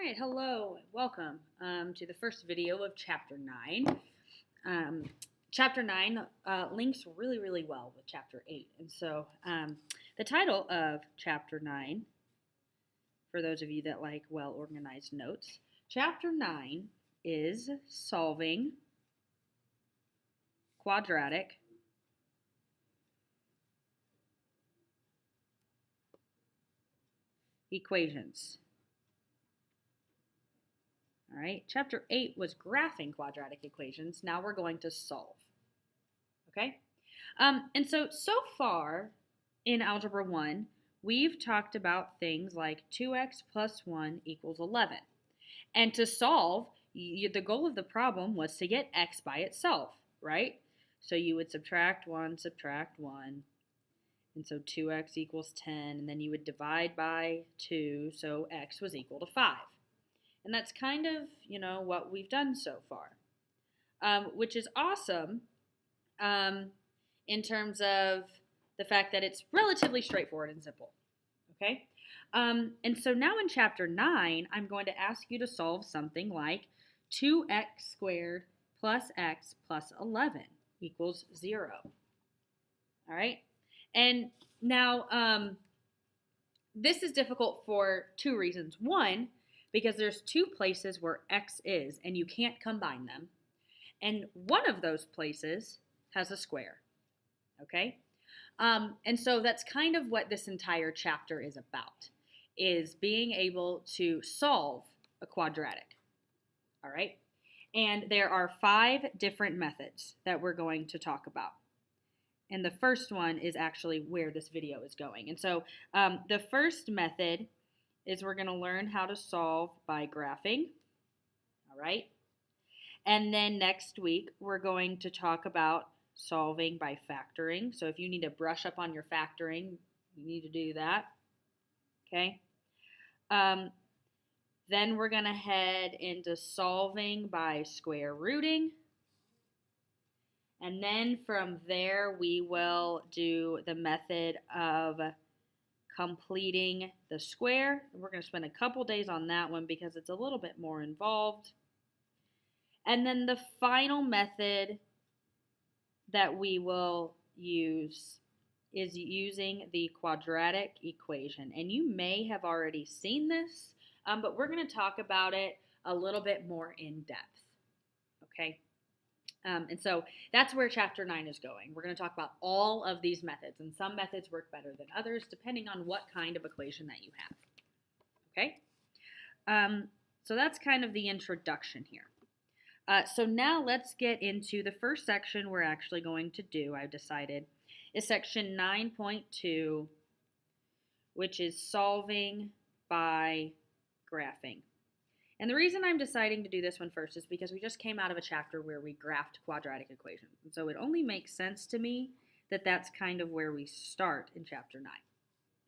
right, hello, welcome to the first video of Chapter 9. Chapter 9 links really well with Chapter 8. And so the title of Chapter 9, for those of you that like well-organized notes, Chapter 9 is Solving Quadratic Equations. All right, Chapter 8 was graphing quadratic equations. Now we're going to solve. Okay? And so far in Algebra 1, we've talked about things like 2x plus 1 equals 11. And to solve, the goal of the problem was to get x by itself, right? So you would subtract 1, and so 2x equals 10, and then you would divide by 2, so x was equal to 5. And that's kind of, what we've done so far, which is awesome in terms of the fact that it's relatively straightforward and simple, okay? And so now in Chapter 9, I'm going to ask you to solve something like 2x squared plus x plus 11 equals 0, all right? And now this is difficult for two reasons. One, because there's two places where x is, and you can't combine them. And one of those places has a square, okay? And so that's kind of what this entire chapter is about, is being able to solve a quadratic, all right? And there are 5 different methods that we're going to talk about. And the first one is actually where this video is going. And so the first method is we're going to learn how to solve by graphing, all right? And then next week, we're going to talk about solving by factoring. So if you need to brush up on your factoring, you need to do that, okay? Then we're going to head into solving by square rooting. And then from there, we will do the method of completing the square. We're going to spend a couple days on that one because it's a little bit more involved. And then the final method that we will use is using the quadratic equation. And you may have already seen this, but we're going to talk about it a little bit more in depth, okay? And so that's where Chapter 9 is going. We're going to talk about all of these methods, and some methods work better than others depending on what kind of equation that you have, okay? So that's kind of the introduction here. So now let's get into the first section we're actually going to do, I've decided, is section 9.2, which is solving by graphing. And the reason I'm deciding to do this one first is because we just came out of a chapter where we graphed quadratic equations. And so it only makes sense to me that that's kind of where we start in Chapter 9,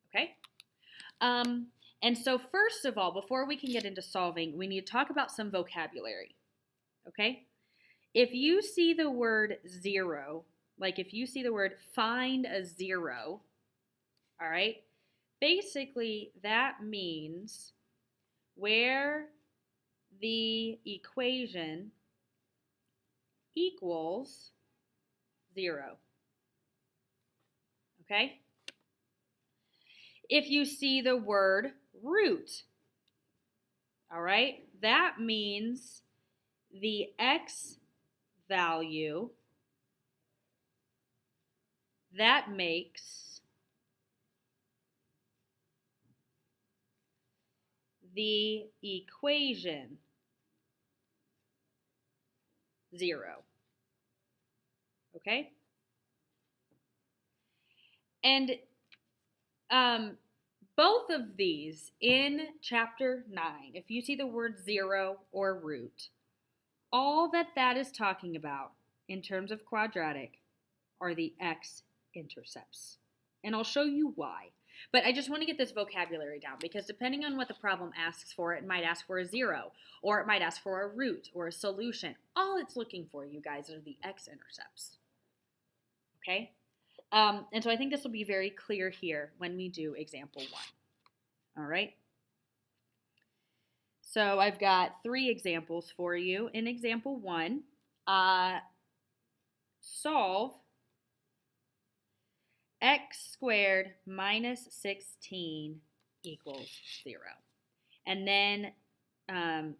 okay? And so first of all, before we can get into solving, we need to talk about some vocabulary, okay? If you see the word 0, like if you see the word find a 0, all right, basically that means where the equation equals 0, okay? If you see the word root, all right, that means the x value that makes the equation 0, okay? And both of these in Chapter 9, if you see the word 0 or root, all that is talking about in terms of quadratic are the x-intercepts. And I'll show you why. But I just want to get this vocabulary down because depending on what the problem asks for, it might ask for a 0, or it might ask for a root or a solution. All it's looking for, you guys, are the x-intercepts, okay? And so I think this will be very clear here when we do example 1, all right? So I've got 3 examples for you. In example 1, solve x squared minus 16 equals 0. And then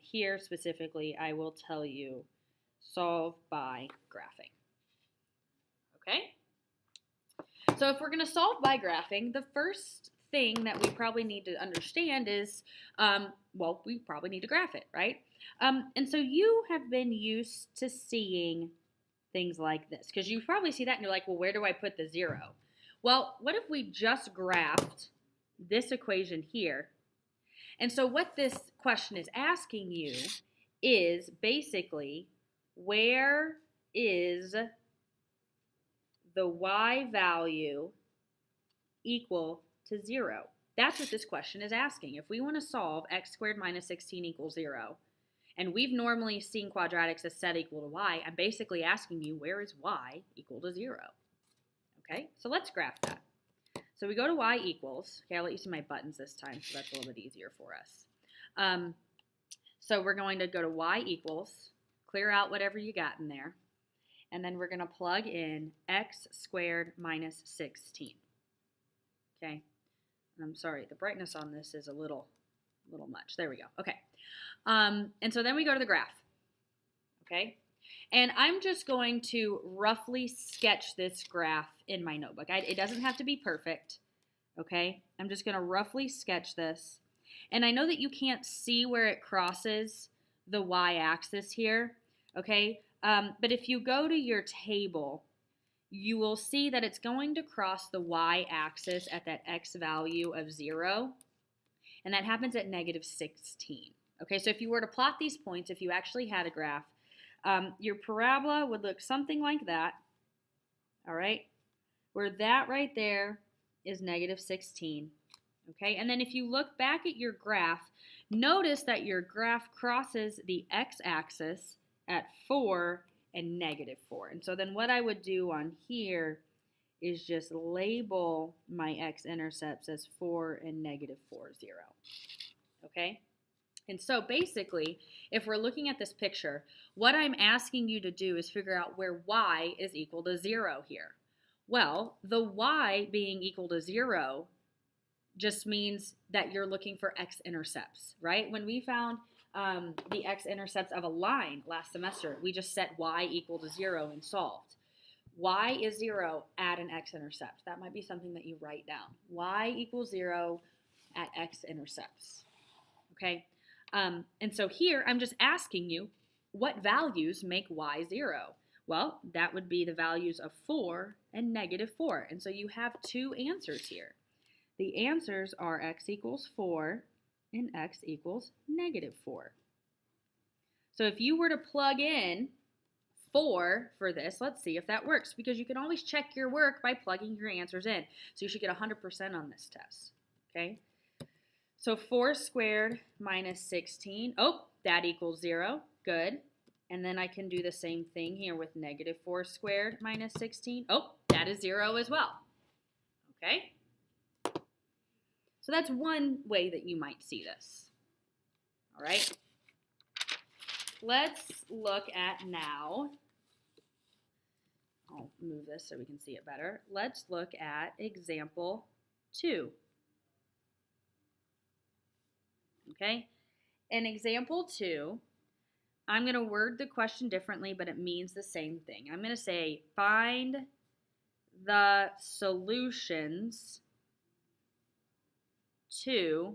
here specifically, I will tell you solve by graphing. Okay? So if we're going to solve by graphing, the first thing that we probably need to understand is, well, we probably need to graph it, right? And so you have been used to seeing things like this, because you probably see that and you're like, well, where do I put the 0? Well, what if we just graphed this equation here? And so what this question is asking you is basically, where is the y value equal to 0? That's what this question is asking. If we want to solve x squared minus 16 equals 0, and we've normally seen quadratics as set equal to y, I'm basically asking you, where is y equal to 0? Okay, so let's graph that. So we go to y equals, okay, I'll let you see my buttons this time, so that's a little bit easier for us. So we're going to go to y equals, clear out whatever you got in there, and then we're going to plug in x squared minus 16. Okay, I'm sorry, the brightness on this is a little much. There we go. Okay, and so then we go to the graph. Okay, and I'm just going to roughly sketch this graph in my notebook. It doesn't have to be perfect. Okay, I'm just going to roughly sketch this. And I know that you can't see where it crosses the y-axis here. Okay, but if you go to your table, you will see that it's going to cross the y-axis at that x value of 0, and that happens at negative 16. Okay, so if you were to plot these points, if you actually had a graph, your parabola would look something like that, all right, where that right there is negative 16. Okay, and then if you look back at your graph, notice that your graph crosses the x-axis at 4 and negative 4. And so then what I would do on here is just label my x-intercepts as 4 and negative 4, 0. Okay? And so basically, if we're looking at this picture, what I'm asking you to do is figure out where y is equal to 0 here. Well, the y being equal to 0 just means that you're looking for x-intercepts, right? When we found the x-intercepts of a line last semester, we just set y equal to 0 and solved. Y is 0, add an x-intercept. That might be something that you write down. Y equals 0 at x-intercepts, okay? And so here, I'm just asking you, what values make y 0? Well, that would be the values of 4 and negative 4. And so you have 2 answers here. The answers are x equals 4 and x equals negative 4. So if you were to plug in 4 for this, let's see if that works, because you can always check your work by plugging your answers in. So you should get 100% on this test, okay? So 4 squared minus 16, oh, that equals 0, good. And then I can do the same thing here with negative 4 squared minus 16. Oh, that is 0 as well, okay? So that's one way that you might see this. All right. Let's look at now. I'll move this so we can see it better. Let's look at example 2. Okay. In example 2, I'm going to word the question differently, but it means the same thing. I'm going to say find the solutions to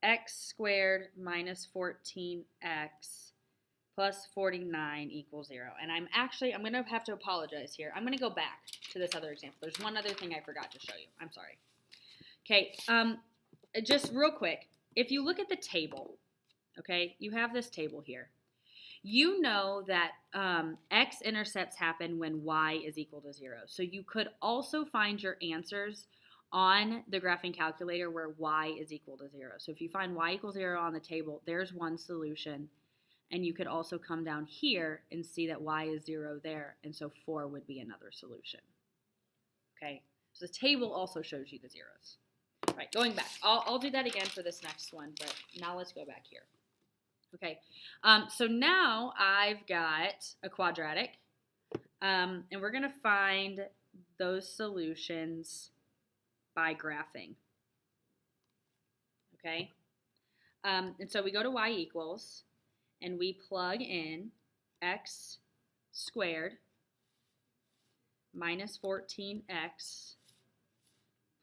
x squared minus 14x plus 49 equals 0. And I'm going to have to apologize here. I'm going to go back to this other example. There's one other thing I forgot to show you. I'm sorry. Okay, just real quick. If you look at the table, okay, you have this table here. You know that x-intercepts happen when y is equal to 0. So you could also find your answers on the graphing calculator where y is equal to 0. So if you find y equals 0 on the table, there's one solution. And you could also come down here and see that y is 0 there, and so 4 would be another solution. Okay, so the table also shows you the zeros. All right, going back. I'll do that again for this next one, but now let's go back here. Okay, so now I've got a quadratic, and we're going to find those solutions by graphing. Okay, and so we go to y equals, and we plug in x squared minus 14x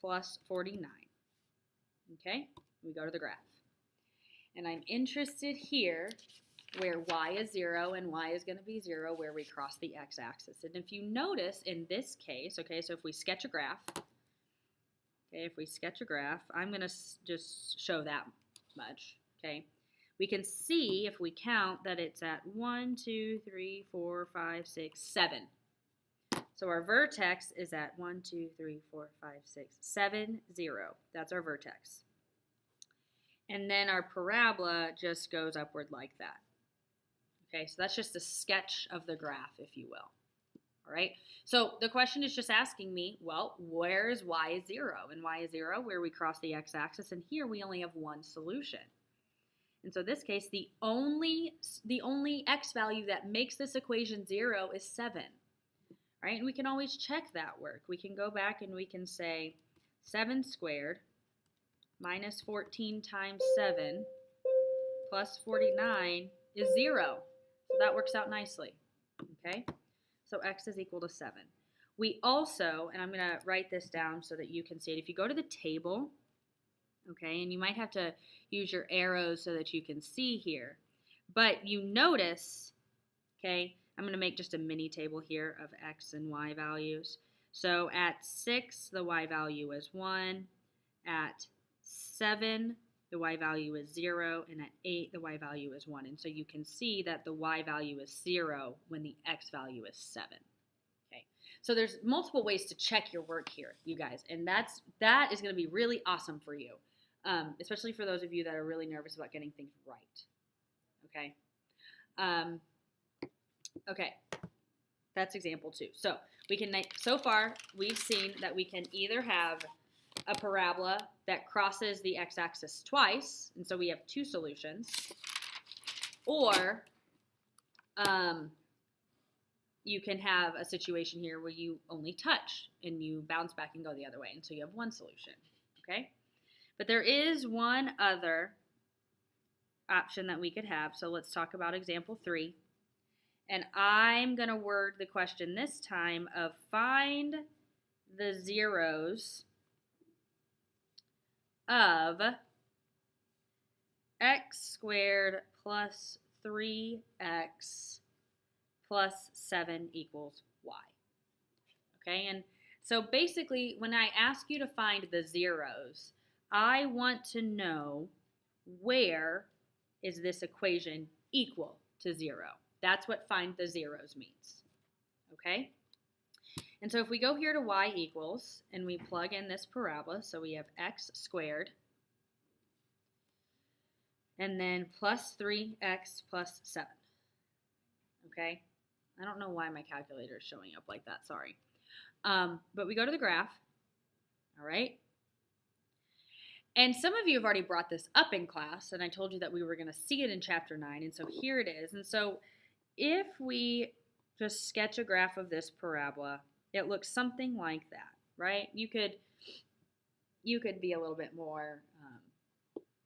plus 49. Okay, we go to the graph. And I'm interested here where y is 0 and y is going to be 0 where we cross the x-axis. And if you notice in this case, okay, so if we sketch a graph, I'm going to just show that much, okay? We can see if we count that it's at 1, 2, 3, 4, 5, 6, 7. So our vertex is at 1, 2, 3, 4, 5, 6, 7, 0. That's our vertex. And then our parabola just goes upward like that. Okay, so that's just a sketch of the graph, if you will. All right, so the question is just asking me, well, where is y 0? And y is 0 where we cross the x-axis, and here we only have one solution. And so in this case, the only x value that makes this equation 0 is 7. Right, and we can always check that work. We can go back and we can say 7 squared minus 14 times 7 plus 49 is 0. So that works out nicely. Okay, so x is equal to 7. We also, and I'm going to write this down so that you can see it. If you go to the table, okay, and you might have to use your arrows so that you can see here, but you notice, okay, I'm going to make just a mini table here of x and y values. So at 6, the y value is 1. At 7, the y value is 0. And at 8, the y value is 1. And so you can see that the y value is 0 when the x value is 7. Okay. So there's multiple ways to check your work here, you guys. And that is going to be really awesome for you, especially for those of you that are really nervous about getting things right. Okay. Okay, that's example 2. So so far we've seen that we can either have a parabola that crosses the x-axis twice, and so we have 2 solutions, or you can have a situation here where you only touch and you bounce back and go the other way, and so you have 1 solution. Okay, but there is one other option that we could have. So let's talk about example 3. And I'm going to word the question this time of find the zeros of x squared plus 3x plus 7 equals y. Okay, and so basically when I ask you to find the zeros, I want to know where is this equation equal to 0. That's what find the zeros means, okay? And so if we go here to y equals, and we plug in this parabola, so we have x squared, and then plus 3x plus 7, okay? I don't know why my calculator is showing up like that, sorry. But we go to the graph, all right? And some of you have already brought this up in class, and I told you that we were going to see it in chapter 9, and so here it is. And so if we just sketch a graph of this parabola, it looks something like that, right? You could be a little bit more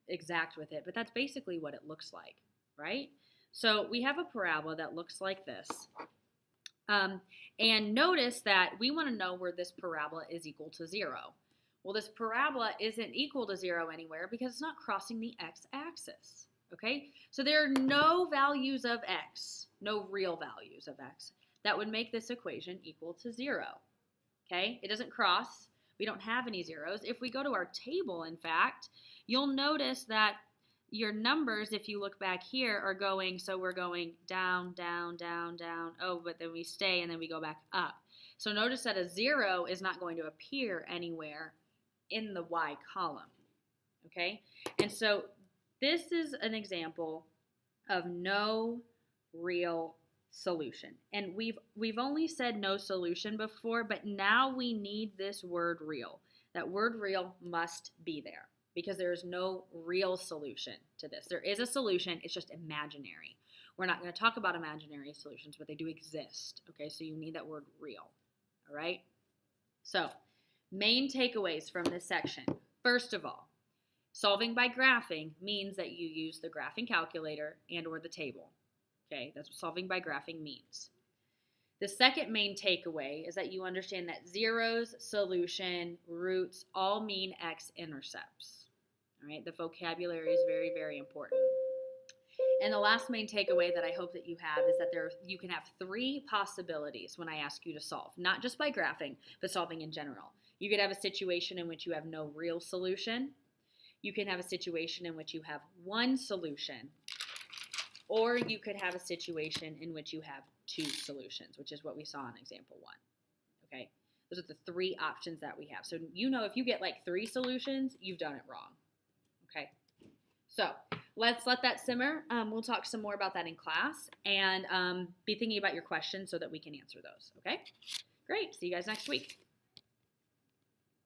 exact with it, but that's basically what it looks like, right? So we have a parabola that looks like this. And notice that we want to know where this parabola is equal to 0. Well, this parabola isn't equal to 0 anywhere because it's not crossing the x-axis, okay? So there are no values of x, no real values of x, that would make this equation equal to 0, okay? It doesn't cross. We don't have any zeros. If we go to our table, in fact, you'll notice that your numbers, if you look back here, are going, so we're going down, down, down, down, oh, but then we stay and then we go back up. So notice that a 0 is not going to appear anywhere in the y column, okay? And so this is an example of no real solution. And we've only said no solution before, but now we need this word real. That word real must be there because there is no real solution to this. There is a solution, it's just imaginary. We're not going to talk about imaginary solutions, but they do exist. Okay, so you need that word real. All right? So, main takeaways from this section. First of all, solving by graphing means that you use the graphing calculator and or the table. Okay, that's what solving by graphing means. The second main takeaway is that you understand that zeros, solution, roots all mean x-intercepts. All right, the vocabulary is very, very important. And the last main takeaway that I hope that you have is that you can have 3 possibilities when I ask you to solve, not just by graphing, but solving in general. You could have a situation in which you have no real solution. You can have a situation in which you have one solution, or you could have a situation in which you have 2 solutions, which is what we saw in example 1. Okay, those are the 3 options that we have. So if you get like 3 solutions, you've done it wrong. Okay, so let's let that simmer. We'll talk some more about that in class, and be thinking about your questions so that we can answer those. Okay, great. See you guys next week.